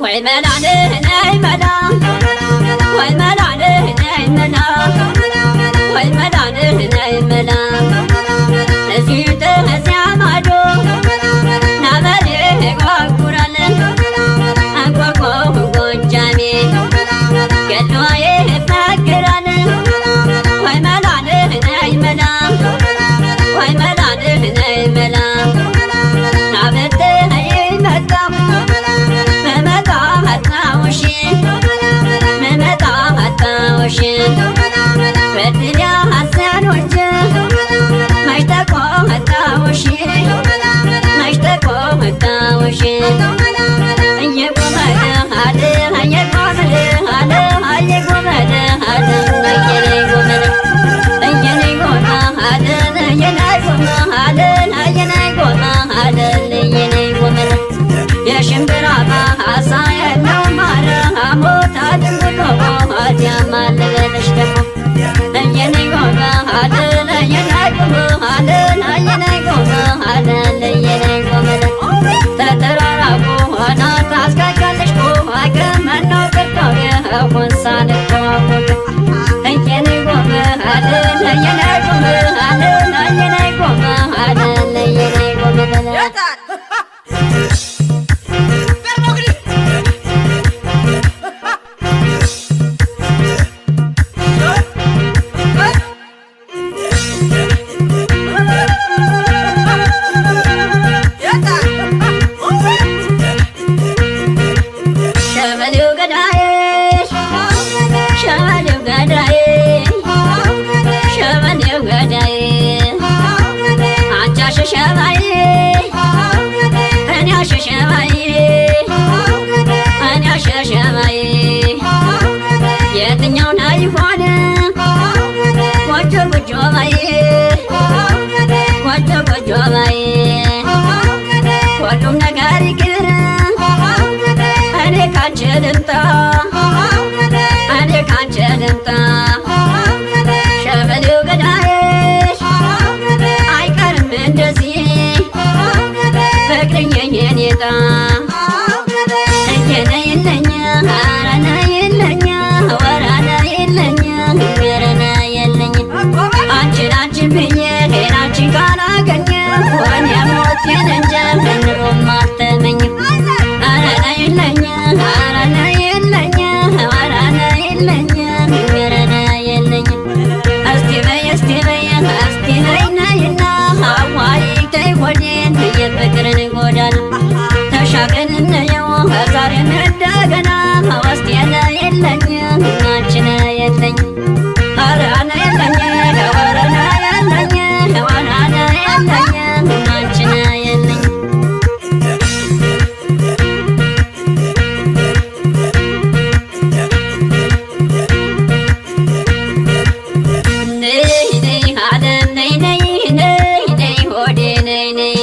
ወይ መላኔ ነይ መላ ወይ መላኔ ነይ መላ ወይ መላኔ ነይ መላ እዚህ ተዚያ ማዶ ናበሌ ጓጉራለ አንጓጓ ጎጃሜ ገድዋዬ ይናገራል ወይ መላኔ ነይ መላ ወይ መላኔ ነይ መላ ናበቴ ይመጣም መመጣ አጣውሽ መመጣ አጣውሽ በድያ ሐሰኖች ማይተቆ አጣውሽ ማይተቆ አጣውሽ እየቆመደ አለ እየቆመደ አለ እየቆመደ አለ እየኔ ጎመደ እየኔ ጎማ አለ እየኔ ጎማ አለ እየኔ ጎማ አለ እየኔ ጎመደ የሽምብራ ማሳ የለው ማረ አሞታ ድንጉሎ አዲያማለ በለሽ ደግሞ እየኔ ጎማ አለ እየኔ ጎማ አለ እየኔ ጎማ አለ እየኔ ጎመደ ተተራራቁ ሆና ታስካካለሽ አገመናው ቅርታው የሆንሳን ተዋወቀ እየኔ ጎማ አለ እየኔ ጎማ አለ እየኔ ጎማ አለ እየኔ ጎመደ የትኛው ናይ ሆነ ጎጆ ጎጆ ባይ ጎጆ ጎጆ ባይ ሁሉም ነገር ይቅር እኔ ካንቺ ልምጣ እኔ ካንቺ ልምጣ ሸበሌው ገዳይሽ አይቀርም እንደዚህ ፍቅርዬ የኔታ እየነይለኛ አረና የለኛ ወራና የለኛ ገረና የለኝ አንቺን አንቺን ብዬ ሄናችን ካላገኘ ወኔ ሞቴን እንጃ ምንሮም አልተመኝ አረና የለኛ አረና የለኛ ወራና የለኛ ገረና የለኝ እስቲ በይ ነይና ሀዋይ ተይ ሆዴን የፍቅርን ጎዳና ተሻገን እንየው ዛሬ እንደገና ዋስቴና የለኝ አንቺን የለኝ አረና የለኝ ወረና የለኝ ወራና የለኝ አንቺን የለኝ ነይ ነይ አለም ነይ ነይ ነይ ነይ ሆዴ ነይ ነይ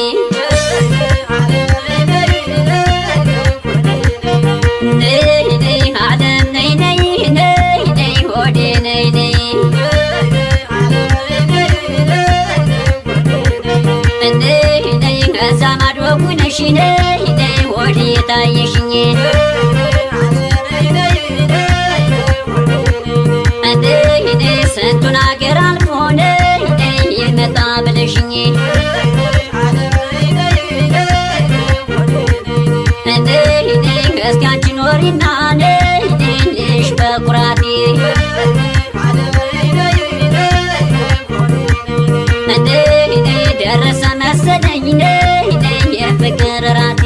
ነይ ነይ አለም ነይ ነይ ነይ ነይ ሆዴ ነይ ነይ ነይ ነይ ከዛ ማዶ ጉነሽ ነይ ነይ ሆዴ የታየሽኝ ነይ ነይ ስንቱን አገር አልፎ ነይ ነይ የመጣ ብለሽኝ ነይ ነይ እስኪ አንቺ ኖሪና ነይ ነይ ልሽ በኩራቴ ነይ ነይ ደረሰ መሰለኝ ነይ ነይ የፍቅር ራቴ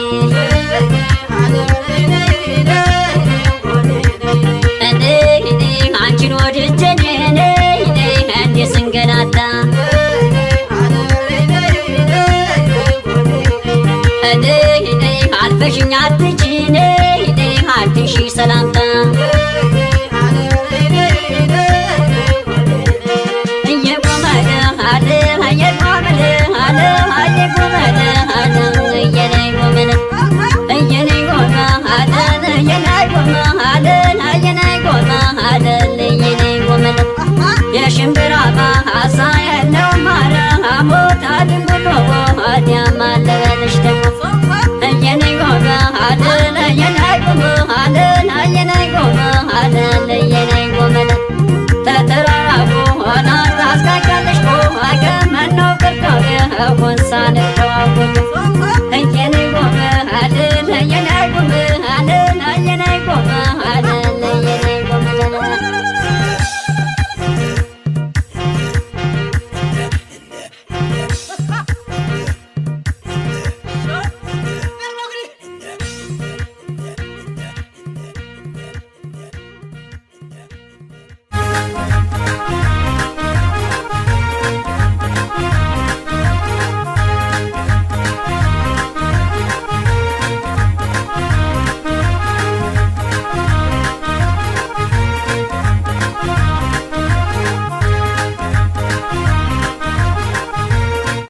ነይ ነይ አንቺን ወድጄ ነይ ነይ እንዴ ስንገላታ ነይ ነይ አልፈሽኝ አትጂ ነይ ነይ አትሺ ሰላምታ እየቆመደ አለ እየቆመደ አለ እየቆመደ አለ እየኔ ጎመደ እየኔ ጎማ አለ እየኔ ጎማ አለ እየኔ ጎማ አለ እየኔ ጎመደ የሽምብራ ማሳ የለው ማረ አሞታ ድንጉሎ አዲያማለ በለሽ ደግሞ እየኔ ጎማ አለ እየኔ ጎማ ከሆንሳነ